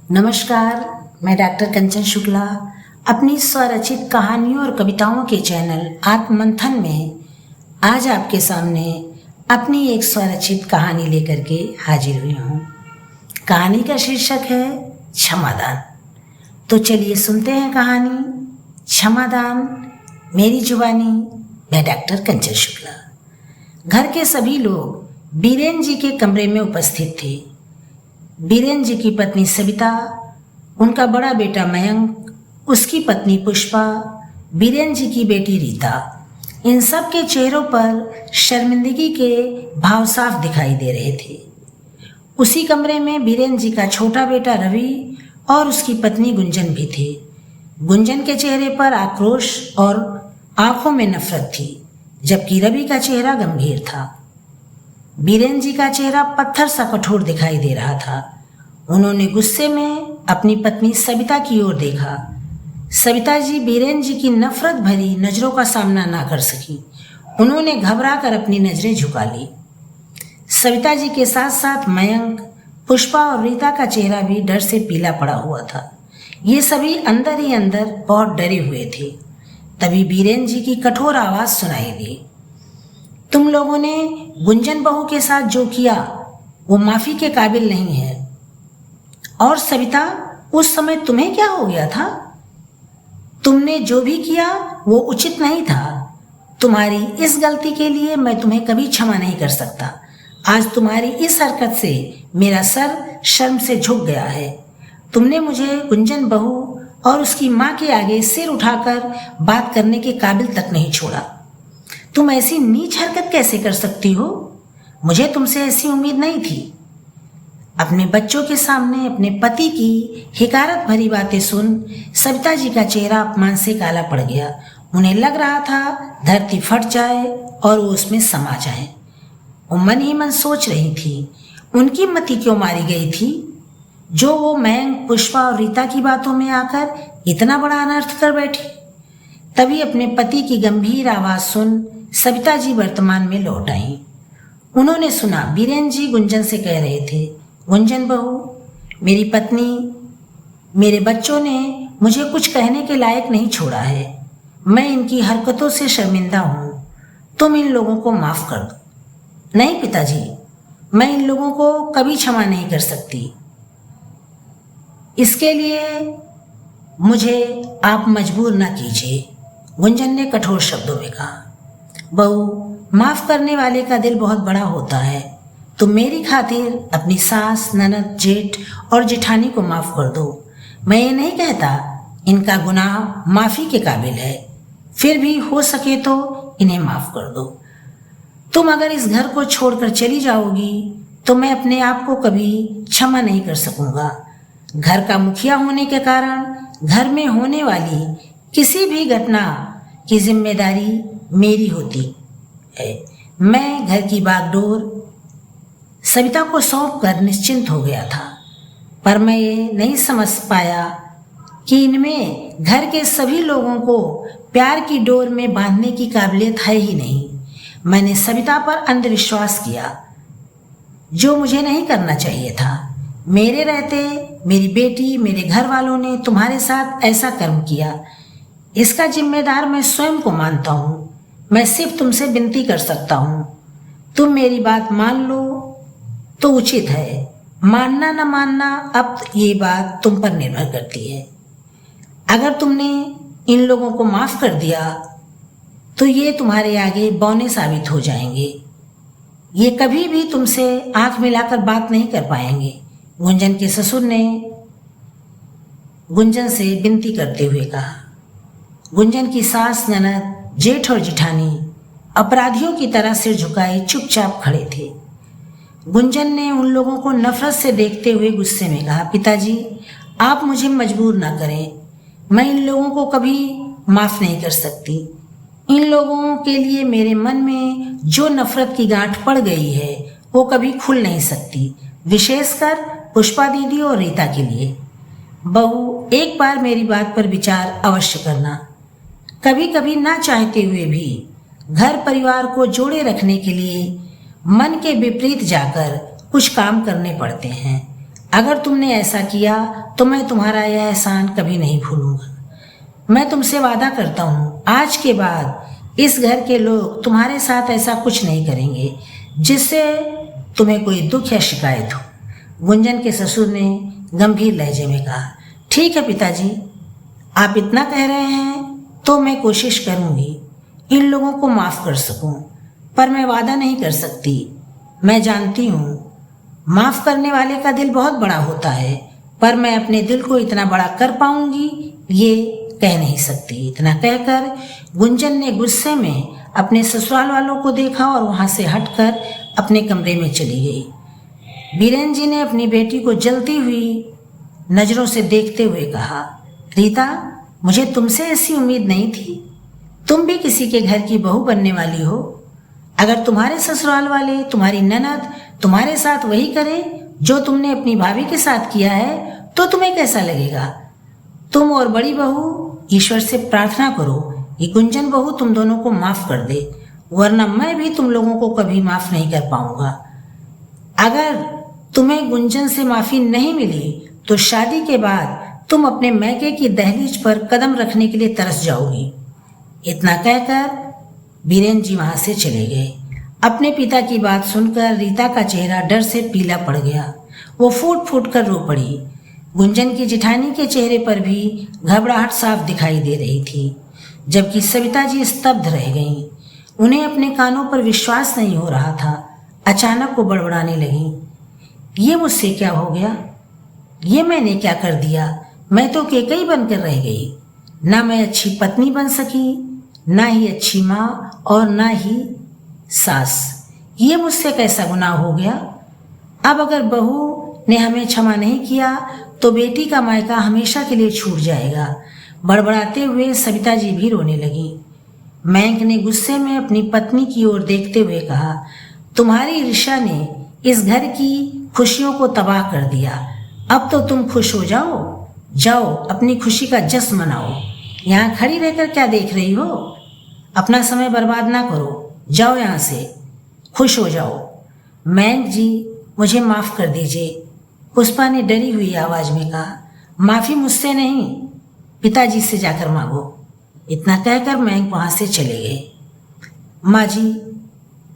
नमस्कार, मैं डॉक्टर कंचन शुक्ला अपनी स्वरचित कहानियों और कविताओं के चैनल आत्ममंथन में आज आपके सामने अपनी एक स्वरचित कहानी लेकर के हाजिर हुई हूँ। कहानी का शीर्षक है क्षमादान। तो चलिए सुनते हैं कहानी क्षमादान, मेरी जुबानी। मैं डॉक्टर कंचन शुक्ला। घर के सभी लोग बीरेन जी के कमरे में उपस्थित थे। बीरेन जी की पत्नी सविता, उनका बड़ा बेटा मयंक, उसकी पत्नी पुष्पा, बीरेन जी की बेटी रीता, इन सब के चेहरों पर शर्मिंदगी के भाव साफ दिखाई दे रहे थे। उसी कमरे में बीरेन जी का छोटा बेटा रवि और उसकी पत्नी गुंजन भी थे। गुंजन के चेहरे पर आक्रोश और आंखों में नफरत थी, जबकि रवि का चेहरा गंभीर था। बीरेन जी का चेहरा पत्थर सा कठोर दिखाई दे रहा था। उन्होंने गुस्से में अपनी पत्नी सविता की ओर देखा। सविता जी बीरेन जी की नफरत भरी नजरों का सामना ना कर सकी। उन्होंने घबरा कर अपनी नजरें झुका ली। सविता जी के साथ साथ मयंक, पुष्पा और रीता का चेहरा भी डर से पीला पड़ा हुआ था। ये सभी अंदर ही अंदर बहुत डरे हुए थे। तभी बीरेन जी की कठोर आवाज सुनाई दी, तुम लोगों ने गुंजन बहू के साथ जो किया वो माफी के काबिल नहीं है। और सविता, उस समय तुम्हें क्या हो गया था? तुमने जो भी किया वो उचित नहीं था। तुम्हारी इस गलती के लिए मैं तुम्हें कभी क्षमा नहीं कर सकता। आज तुम्हारी इस हरकत से मेरा सर शर्म से झुक गया है। तुमने मुझे गुंजन बहू और उसकी माँ के आगे सिर उठाकर बात करने के काबिल तक नहीं छोड़ा। तुम ऐसी नीच हरकत कैसे कर सकती हो? मुझे तुमसे ऐसी उम्मीद नहीं थी। अपने बच्चों के सामने अपने पति की हिकारत भरी बातें सुन सविता जी का चेहरा अपमान से काला पड़ गया। उन्हें लग रहा था धरती फट जाए और वो उसमें समा जाए। वो मन ही मन सोच रही थी, उनकी मति क्यों मारी गई थी, जो वो मयंक, पुष्पा और रीता की बातों में आकर इतना बड़ा अनर्थ कर बैठी। तभी अपने पति की गंभीर आवाज सुन सविता जी वर्तमान में लौट आई। उन्होंने सुना बीरेन जी गुंजन से कह रहे थे, गुंजन बहू, मेरी पत्नी, मेरे बच्चों ने मुझे कुछ कहने के लायक नहीं छोड़ा है। मैं इनकी हरकतों से शर्मिंदा हूँ। तुम इन लोगों को माफ कर दो। नहीं पिताजी, मैं इन लोगों को कभी क्षमा नहीं कर सकती। इसके लिए मुझे आप मजबूर न कीजिए, गुंजन ने कठोर शब्दों में कहा। बहू, माफ करने वाले का दिल बहुत बड़ा होता है। तुम मेरी खातिर अपनी सास, ननद, जेठ और जेठानी को माफ कर दो। मैं ये नहीं कहता इनका गुनाह माफी के काबिल है, फिर भी हो सके तो इन्हें माफ कर दो। तुम अगर इस घर को छोड़कर चली जाओगी तो मैं अपने आप को कभी क्षमा नहीं कर सकूंगा। घर का मुखिया होने के कारण घर में होने वाली किसी भी घटना की जिम्मेदारी मेरी होती है। मैं घर की बागडोर सविता को सौंप कर निश्चिंत हो गया था, पर मैं ये नहीं समझ पाया कि इनमें घर के सभी लोगों को प्यार की डोर में बांधने की काबिलियत है ही नहीं। मैंने सविता पर अंधविश्वास किया, जो मुझे नहीं करना चाहिए था। मेरे रहते मेरी बेटी, मेरे घर वालों ने तुम्हारे साथ ऐसा कर्म किया। इसका जिम्मेदार मैं स्वयं को मानता हूँ। मैं सिर्फ तुमसे विनती कर सकता हूँ, तुम मेरी बात मान लो तो उचित है। मानना न मानना अब ये बात तुम पर निर्भर करती है। अगर तुमने इन लोगों को माफ कर दिया तो ये तुम्हारे आगे बौने साबित हो जाएंगे। ये कभी भी तुमसे आंख मिलाकर बात नहीं कर पाएंगे। गुंजन के ससुर ने गुंजन से विनती करते हुए कहा। गुंजन की सास, ननद, जेठ और जेठानी अपराधियों की तरह सिर झुकाए चुपचाप खड़े थे। गुंजन ने उन लोगों को नफरत से देखते हुए गुस्से में कहा, पिताजी, आप मुझे मजबूर ना करें। मैं इन लोगों को कभी माफ नहीं कर सकती। इन लोगों के लिए मेरे मन में जो नफरत की गांठ पड़ गई है वो कभी खुल नहीं सकती, विशेषकर पुष्पा दीदी और रीता के लिए। बहू, एक बार मेरी बात पर विचार अवश्य करना। कभी कभी ना चाहते हुए भी घर परिवार को जोड़े रखने के लिए मन के विपरीत जाकर कुछ काम करने पड़ते हैं। अगर तुमने ऐसा किया तो मैं तुम्हारा यह एहसान कभी नहीं भूलूंगा। मैं तुमसे वादा करता हूँ आज के बाद इस घर के लोग तुम्हारे साथ ऐसा कुछ नहीं करेंगे जिससे तुम्हें कोई दुख या शिकायत हो। गुंजन के ससुर ने गंभीर लहजे में कहा, ठीक है पिताजी, आप इतना कह रहे हैं तो मैं कोशिश करूंगी इन लोगों को माफ़ कर सकूं, पर मैं वादा नहीं कर सकती। मैं जानती हूँ माफ़ करने वाले का दिल बहुत बड़ा होता है, पर मैं अपने दिल को इतना बड़ा कर पाऊंगी ये कह नहीं सकती। इतना कहकर गुंजन ने गुस्से में अपने ससुराल वालों को देखा और वहाँ से हटकर अपने कमरे में चली गई। बीरेन जी ने अपनी बेटी को जलती हुई नज़रों से देखते हुए कहा, रीता, मुझे तुमसे ऐसी उम्मीद नहीं थी। तुम भी किसी के घर की बहू बनने वाली हो। अगर तुम्हारे ससुराल वाले, तुम्हारी ननद तुम्हारे साथ वही करे जो तुमने अपनी भाभी के साथ किया है तो तुम्हें कैसा लगेगा? तुम और बड़ी बहू ईश्वर से प्रार्थना करो कि गुंजन बहू तुम दोनों को माफ़ कर दे, वरना मैं भी तुम लोगों को कभी माफ़ नहीं कर पाऊंगा। अगर तुम्हें गुंजन से माफ़ी नहीं मिली तो शादी के बाद तुम अपने मैके की दहलीज पर कदम रखने के लिए तरस जाओगी। इतना कहकर बीरेन जी वहां से चले गए। अपने पिता की बात सुनकर रीता का चेहरा डर से पीला पड़ गया। वो फूट फूट कर रो पड़ी। गुंजन की जेठानी के चेहरे पर भी घबराहट साफ दिखाई दे रही थी, जबकि सविता जी स्तब्ध रह गईं। उन्हें अपने कानों पर विश्वास नहीं हो रहा था। अचानक वो बड़बड़ाने लगीं, ये मुझसे क्या हो गया? ये मैंने क्या कर दिया? मैं तो केकई बनकर रह गई। ना मैं अच्छी पत्नी बन सकी, ना ही अच्छी माँ और ना ही सास। ये मुझसे कैसा गुनाह हो गया? अब अगर बहू ने हमें क्षमा नहीं किया तो बेटी का मायका हमेशा के लिए छूट जाएगा। बड़बड़ाते हुए सविता जी भी रोने लगी। मैंक ने गुस्से में अपनी पत्नी की ओर देखते हुए कहा, तुम्हारी ईर्ष्या ने इस घर की खुशियों को तबाह कर दिया। अब तो तुम खुश हो जाओ, जाओ अपनी खुशी का जश्न मनाओ। यहाँ खड़ी रहकर क्या देख रही हो? अपना समय बर्बाद ना करो, जाओ यहाँ से, खुश हो जाओ। मैंक जी, मुझे माफ़ कर दीजिए, पुष्पा ने डरी हुई आवाज़ में कहा। माफ़ी मुझसे नहीं, पिताजी से जाकर मांगो। इतना कहकर मैंक वहाँ से चले गए। माँ जी,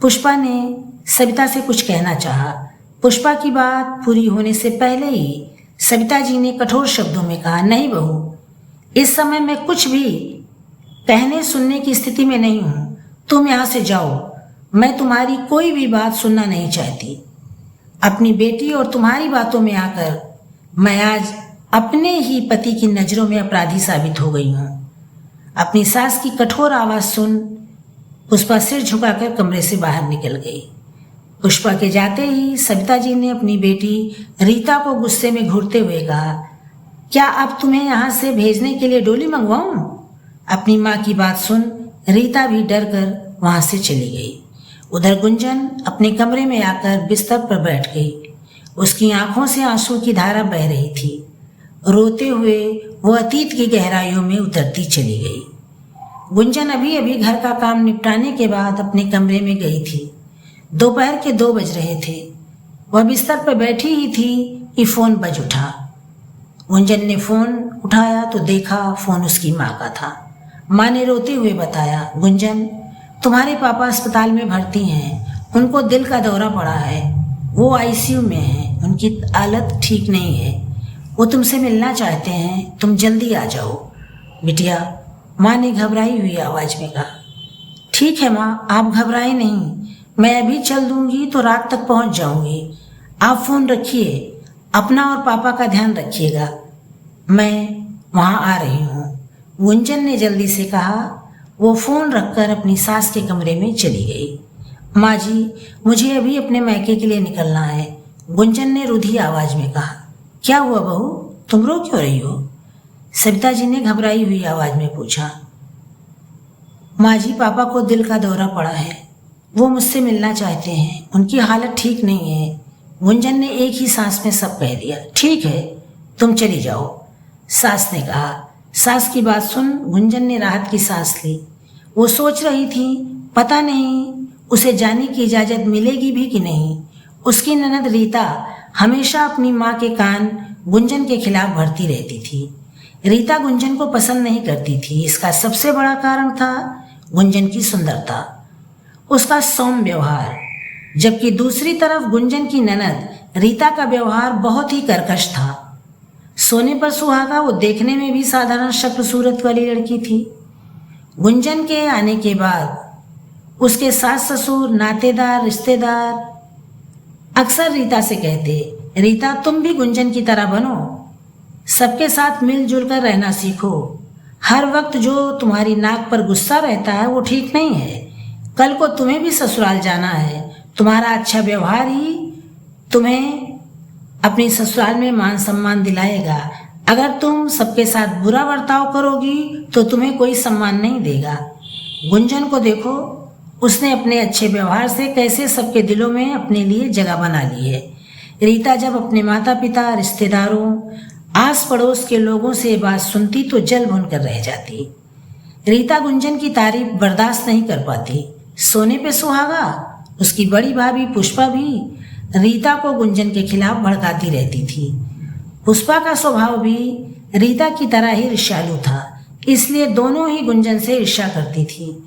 पुष्पा ने सविता से कुछ कहना चाहा। पुष्पा की बात पूरी होने से पहले ही सविता जी ने कठोर शब्दों में कहा, नहीं बहू, इस समय मैं कुछ भी कहने सुनने की स्थिति में नहीं हूँ। तुम यहाँ से जाओ, मैं तुम्हारी कोई भी बात सुनना नहीं चाहती। अपनी बेटी और तुम्हारी बातों में आकर मैं आज अपने ही पति की नज़रों में अपराधी साबित हो गई हूँ। अपनी सास की कठोर आवाज़ सुन पुष्पा सिर झुकाकर कमरे से बाहर निकल गई। पुष्पा के जाते ही सविता जी ने अपनी बेटी रीता को गुस्से में घूरते हुए कहा, क्या अब तुम्हें यहाँ से भेजने के लिए डोली मंगवाऊं? अपनी माँ की बात सुन रीता भी डर कर वहाँ से चली गई। उधर गुंजन अपने कमरे में आकर बिस्तर पर बैठ गई। उसकी आंखों से आंसू की धारा बह रही थी। रोते हुए वो अतीत की गहराइयों में उतरती चली गई। गुंजन अभी अभी घर का काम निपटाने के बाद अपने कमरे में गई थी। दोपहर के 2 बज रहे थे। वह बिस्तर पर बैठी ही थी कि फ़ोन बज उठा। गुंजन ने फ़ोन उठाया तो देखा फ़ोन उसकी माँ का था। माँ ने रोते हुए बताया, गुंजन, तुम्हारे पापा अस्पताल में भर्ती हैं, उनको दिल का दौरा पड़ा है, वो आईसीयू में हैं, उनकी हालत ठीक नहीं है, वो तुमसे मिलना चाहते हैं, तुम जल्दी आ जाओ। बिटिया, माँ ने घबराई हुई आवाज़ में कहा। ठीक है माँ, आप घबराए नहीं, मैं अभी चल दूंगी तो रात तक पहुँच जाऊंगी। आप फ़ोन रखिए, अपना और पापा का ध्यान रखिएगा, मैं वहाँ आ रही हूँ। गुंजन ने जल्दी से कहा। वो फ़ोन रखकर अपनी सास के कमरे में चली गई। माँ जी, मुझे अभी अपने मैके के लिए निकलना है, गुंजन ने रुधी आवाज़ में कहा। क्या हुआ बहू, तुम रो क्यों रही हो? सविता जी ने घबराई हुई आवाज़ में पूछा। माँ जी, पापा को दिल का दौरा पड़ा है, वो मुझसे मिलना चाहते हैं, उनकी हालत ठीक नहीं है। गुंजन ने एक ही सांस में सब कह दिया। ठीक है, तुम चली जाओ, सास ने कहा। सास की बात सुन गुंजन ने राहत की सांस ली। वो सोच रही थी पता नहीं उसे जाने की इजाज़त मिलेगी भी कि नहीं। उसकी ननद रीता हमेशा अपनी माँ के कान गुंजन के खिलाफ भरती रहती थी। रीता गुंजन को पसंद नहीं करती थी। इसका सबसे बड़ा कारण था गुंजन की सुंदरता, उसका सौम्य व्यवहार, जबकि दूसरी तरफ गुंजन की ननद रीता का व्यवहार बहुत ही कर्कश था। सोने पर सुहागा वो देखने में भी साधारण शक्ल सूरत वाली लड़की थी। गुंजन के आने के बाद उसके सास ससुर, नातेदार, रिश्तेदार अक्सर रीता से कहते, रीता तुम भी गुंजन की तरह बनो, सबके साथ मिलजुल कर रहना सीखो। हर वक्त जो तुम्हारी नाक पर गुस्सा रहता है वो ठीक नहीं है। कल को तुम्हें भी ससुराल जाना है। तुम्हारा अच्छा व्यवहार ही तुम्हें अपने ससुराल में मान सम्मान दिलाएगा। अगर तुम सबके साथ बुरा बर्ताव करोगी तो तुम्हें कोई सम्मान नहीं देगा। गुंजन को देखो, उसने अपने अच्छे व्यवहार से कैसे सबके दिलों में अपने लिए जगह बना ली है। रीता जब अपने माता पिता, रिश्तेदारों, आस पड़ोस के लोगों से बात सुनती तो जल भुन कर रह जाती। रीता गुंजन की तारीफ बर्दाश्त नहीं कर पाती। सोने पे सुहागा, उसकी बड़ी भाभी पुष्पा भी रीता को गुंजन के खिलाफ भड़काती रहती थी। पुष्पा का स्वभाव भी रीता की तरह ही ईर्ष्यालु था, इसलिए दोनों ही गुंजन से ईर्ष्या करती थी।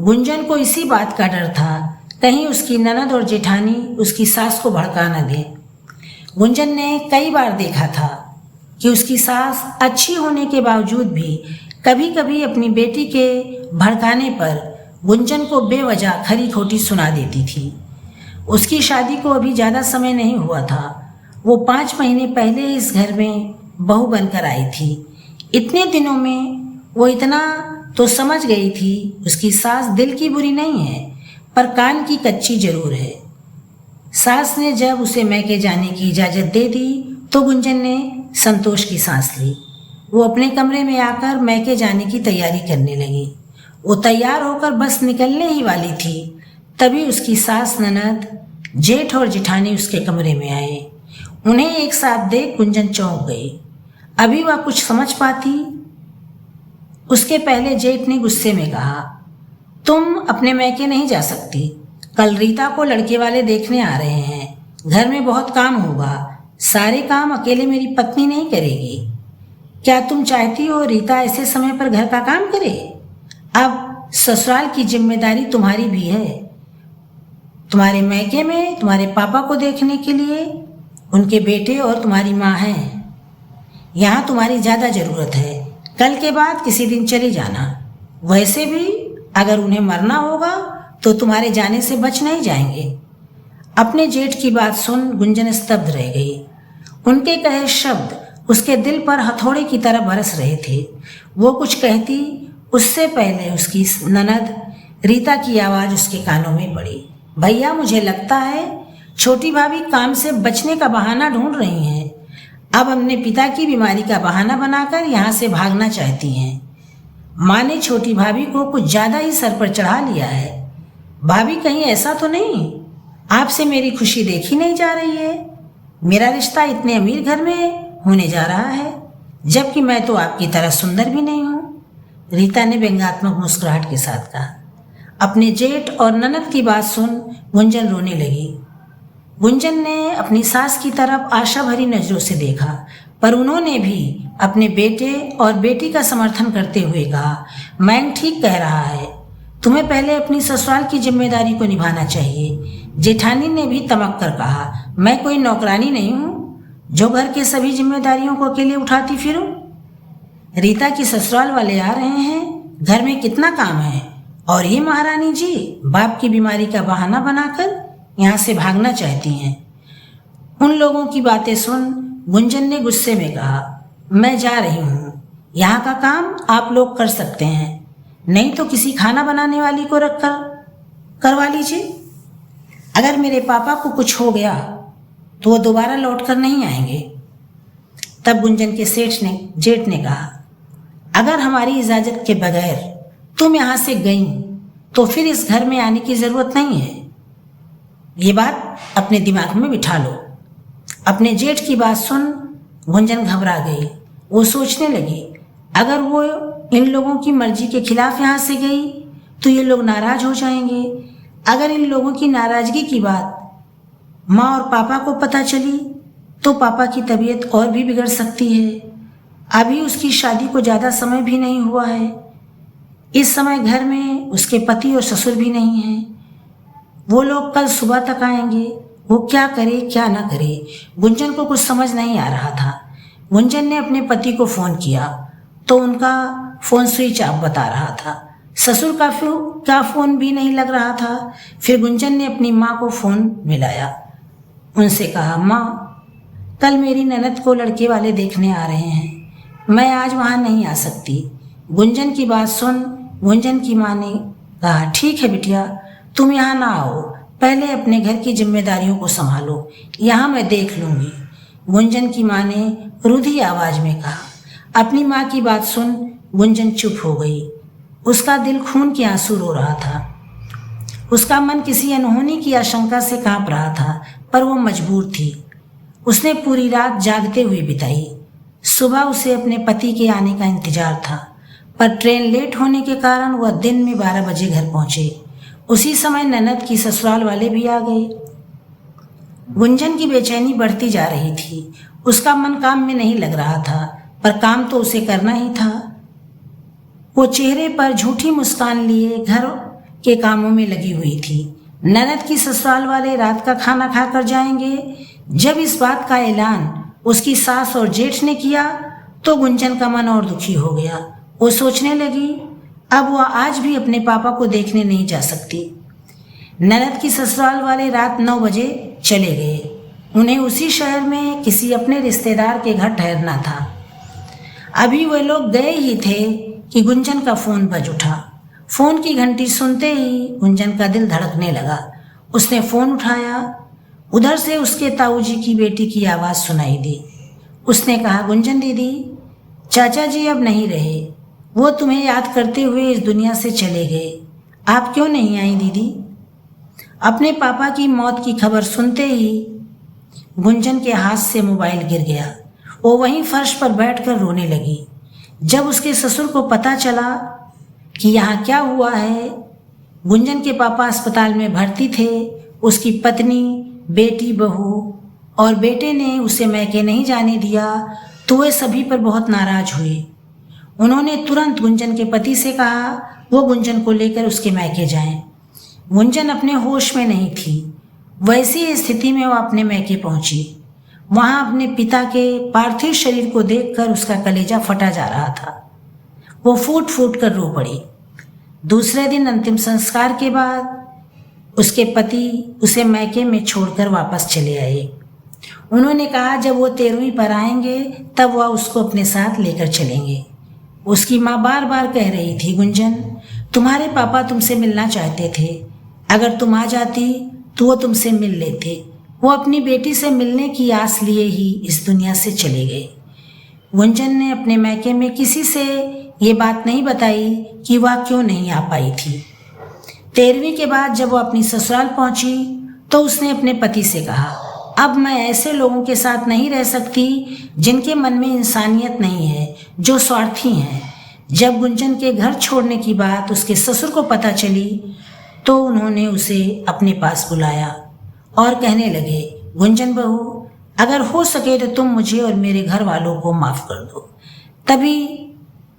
गुंजन को इसी बात का डर था, कहीं उसकी ननद और जेठानी उसकी सास को भड़का न दे। गुंजन ने कई बार देखा था कि उसकी सास अच्छी होने के बावजूद भी कभी कभी अपनी बेटी के भड़काने पर गुंजन को बेवजह खरी खोटी सुना देती थी। उसकी शादी को अभी ज़्यादा समय नहीं हुआ था। वो 5 महीने पहले इस घर में बहू बनकर आई थी। इतने दिनों में वो इतना तो समझ गई थी, उसकी सास दिल की बुरी नहीं है पर कान की कच्ची जरूर है। सास ने जब उसे मैके जाने की इजाज़त दे दी तो गुंजन ने संतोष की सांस ली। वो अपने कमरे में आकर मैके जाने की तैयारी करने लगी। वो तैयार होकर बस निकलने ही वाली थी, तभी उसकी सास, ननद, जेठ और जेठानी उसके कमरे में आए। उन्हें एक साथ देख गुंजन चौंक गई। अभी वह कुछ समझ पाती उसके पहले जेठ ने गुस्से में कहा, तुम अपने मैके नहीं जा सकती। कल रीता को लड़के वाले देखने आ रहे हैं। घर में बहुत काम होगा। सारे काम अकेले मेरी पत्नी नहीं करेगी। क्या तुम चाहती हो रीता ऐसे समय पर घर का काम करे? अब ससुराल की जिम्मेदारी तुम्हारी भी है। तुम्हारे मैके में तुम्हारे पापा को देखने के लिए उनके बेटे और तुम्हारी माँ हैं। यहाँ तुम्हारी ज़्यादा ज़रूरत है। कल के बाद किसी दिन चली जाना। वैसे भी अगर उन्हें मरना होगा तो तुम्हारे जाने से बच नहीं जाएंगे। अपने जेठ की बात सुन गुंजन स्तब्ध रह गई। उनके कहे शब्द उसके दिल पर हथौड़े की तरह बरस रहे थे। वो कुछ कहती उससे पहले उसकी ननद रीता की आवाज़ उसके कानों में पड़ी, भैया मुझे लगता है छोटी भाभी काम से बचने का बहाना ढूंढ रही हैं। अब अपने पिता की बीमारी का बहाना बनाकर यहाँ से भागना चाहती हैं। माँ ने छोटी भाभी को कुछ ज़्यादा ही सर पर चढ़ा लिया है। भाभी कहीं ऐसा तो नहीं आपसे मेरी खुशी देखी नहीं जा रही है? मेरा रिश्ता इतने अमीर घर में होने जा रहा है, जबकि मैं तो आपकी तरह सुंदर भी नहीं हूँ। रीता ने व्यंग्यात्मक मुस्कुराहट के साथ कहा। अपने जेठ और ननद की बात सुन गुंजन रोने लगी। गुंजन ने अपनी सास की तरफ आशा भरी नजरों से देखा, पर उन्होंने भी अपने बेटे और बेटी का समर्थन करते हुए कहा, मैंग ठीक कह रहा है, तुम्हें पहले अपनी ससुराल की जिम्मेदारी को निभाना चाहिए। जेठानी ने भी तमक कर कहा, मैं कोई नौकरानी नहीं हूँ जो घर के सभी जिम्मेदारियों को अकेले उठाती फिरूं। रीता की ससुराल वाले आ रहे हैं, घर में कितना काम है, और ये महारानी जी बाप की बीमारी का बहाना बनाकर यहाँ से भागना चाहती हैं। उन लोगों की बातें सुन गुंजन ने गुस्से में कहा, मैं जा रही हूँ। यहाँ का काम आप लोग कर सकते हैं, नहीं तो किसी खाना बनाने वाली को रख कर करवा लीजिए। अगर मेरे पापा को कुछ हो गया तो वो दोबारा लौट कर नहीं आएंगे। तब गुंजन के जेठ ने कहा, अगर हमारी इजाज़त के बगैर तुम यहाँ से गई तो फिर इस घर में आने की ज़रूरत नहीं है। ये बात अपने दिमाग में बिठा लो। अपने जेठ की बात सुन गुंजन घबरा गई। वो सोचने लगी, अगर वो इन लोगों की मर्जी के खिलाफ यहाँ से गई तो ये लोग नाराज हो जाएंगे। अगर इन लोगों की नाराज़गी की बात माँ और पापा को पता चली तो पापा की तबीयत और भी बिगड़ सकती है। अभी उसकी शादी को ज़्यादा समय भी नहीं हुआ है। इस समय घर में उसके पति और ससुर भी नहीं हैं। वो लोग कल सुबह तक आएंगे। वो क्या करे क्या ना करे, गुंजन को कुछ समझ नहीं आ रहा था। गुंजन ने अपने पति को फ़ोन किया तो उनका फ़ोन स्विच ऑफ बता रहा था। ससुर का फ़ोन भी नहीं लग रहा था। फिर गुंजन ने अपनी माँ को फ़ोन मिलाया। उनसे कहा, माँ, कल मेरी ननद को लड़के वाले देखने आ रहे हैं, मैं आज वहाँ नहीं आ सकती। गुंजन की बात सुन गुंजन की माँ ने कहा, ठीक है बिटिया, तुम यहाँ ना आओ, पहले अपने घर की जिम्मेदारियों को संभालो, यहाँ मैं देख लूँगी। गुंजन की माँ ने रुधी आवाज़ में कहा। अपनी माँ की बात सुन गुंजन चुप हो गई। उसका दिल खून के आंसू रो रहा था। उसका मन किसी अनहोनी की आशंका से कांप रहा था, पर वो मजबूर थी। उसने पूरी रात जागते हुए बिताई। सुबह उसे अपने पति के आने का इंतजार था, पर ट्रेन लेट होने के कारण वह दिन में 12 बजे घर पहुंचे। उसी समय ननद की ससुराल वाले भी आ गए। गुंजन की बेचैनी बढ़ती जा रही थी। उसका मन काम में नहीं लग रहा था, पर काम तो उसे करना ही था। वो चेहरे पर झूठी मुस्कान लिए घर के कामों में लगी हुई थी। ननद की ससुराल वाले रात का खाना खाकर जाएंगे। जब इस बात का ऐलान उसकी सास और जेठ ने किया तो गुंजन का मन और दुखी हो गया। वो सोचने लगी, अब वह आज भी अपने पापा को देखने नहीं जा सकती। ननद की ससुराल वाले रात 9 बजे चले गए। उन्हें उसी शहर में किसी अपने रिश्तेदार के घर ठहरना था। अभी वे लोग गए ही थे कि गुंजन का फ़ोन बज उठा। फ़ोन की घंटी सुनते ही गुंजन का दिल धड़कने लगा। उसने फ़ोन उठाया। उधर से उसके ताऊजी की बेटी की आवाज़ सुनाई दी। उसने कहा, गुंजन दीदी, चाचा जी अब नहीं रहे, वो तुम्हें याद करते हुए इस दुनिया से चले गए। आप क्यों नहीं आई दीदी? अपने पापा की मौत की खबर सुनते ही गुंजन के हाथ से मोबाइल गिर गया। वो वहीं फर्श पर बैठकर रोने लगी। जब उसके ससुर को पता चला कि यहाँ क्या हुआ है, गुंजन के पापा अस्पताल में भर्ती थे। उसकी पत्नी, बेटी, बहू और बेटे ने उसे मैके नहीं जाने दिया, तो वे सभी पर बहुत नाराज हुए। उन्होंने तुरंत गुंजन के पति से कहा वो गुंजन को लेकर उसके मैके जाएं। गुंजन अपने होश में नहीं थी। वैसी स्थिति में वह अपने मैके पहुंची। वहां अपने पिता के पार्थिव शरीर को देखकर उसका कलेजा फटा जा रहा था। वो फूट फूट कर रो पड़ी। दूसरे दिन अंतिम संस्कार के बाद उसके पति उसे मैके में छोड़कर वापस चले आए। उन्होंने कहा जब वो 13वीं पर आएंगे तब वह उसको अपने साथ लेकर चलेंगे। उसकी माँ बार बार कह रही थी, गुंजन, तुम्हारे पापा तुमसे मिलना चाहते थे, अगर तुम आ जाती तो वो तुमसे मिल लेते। वो अपनी बेटी से मिलने की आस लिए ही इस दुनिया से चले गए। गुंजन ने अपने मैके में किसी से ये बात नहीं बताई कि वह क्यों नहीं आ पाई थी। 13वीं के बाद जब वो अपनी ससुराल पहुंची तो उसने अपने पति से कहा, अब मैं ऐसे लोगों के साथ नहीं रह सकती जिनके मन में इंसानियत नहीं है, जो स्वार्थी हैं। जब गुंजन के घर छोड़ने की बात उसके ससुर को पता चली तो उन्होंने उसे अपने पास बुलाया और कहने लगे, गुंजन बहू, अगर हो सके तो तुम मुझे और मेरे घर वालों को माफ़ कर दो। तभी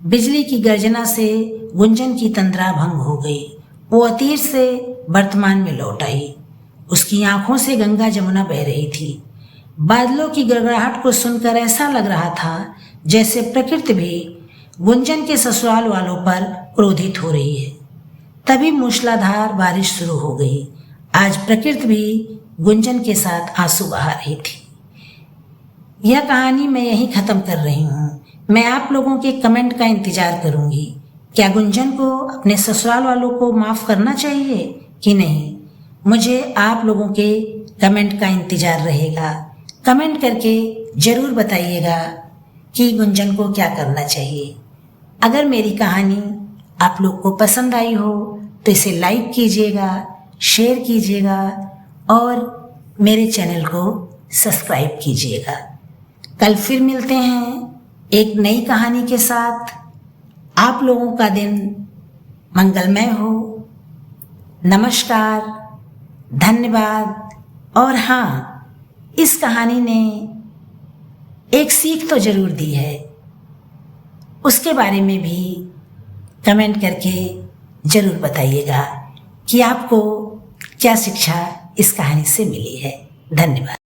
बिजली की गर्जना से गुंजन की तंद्रा भंग हो गई। वो अतीत से वर्तमान में लौट आई। उसकी आंखों से गंगा जमुना बह रही थी। बादलों की गड़गड़ाहट को सुनकर ऐसा लग रहा था जैसे प्रकृति भी गुंजन के ससुराल वालों पर क्रोधित हो रही है। तभी मूसलाधार बारिश शुरू हो गई। आज प्रकृति भी गुंजन के साथ आंसू बहा रही थी। यह कहानी मैं यहीं ख़त्म कर रही हूँ। मैं आप लोगों के कमेंट का इंतज़ार करूँगी। क्या गुंजन को अपने ससुराल वालों को माफ़ करना चाहिए कि नहीं? मुझे आप लोगों के कमेंट का इंतज़ार रहेगा। कमेंट करके ज़रूर बताइएगा कि गुंजन को क्या करना चाहिए। अगर मेरी कहानी आप लोग को पसंद आई हो तो इसे लाइक कीजिएगा, शेयर कीजिएगा और मेरे चैनल को सब्सक्राइब कीजिएगा। कल फिर मिलते हैं एक नई कहानी के साथ। आप लोगों का दिन मंगलमय हो। नमस्कार, धन्यवाद। और हाँ, इस कहानी ने एक सीख तो ज़रूर दी है, उसके बारे में भी कमेंट करके ज़रूर बताइएगा कि आपको क्या शिक्षा इस कहानी से मिली है। धन्यवाद।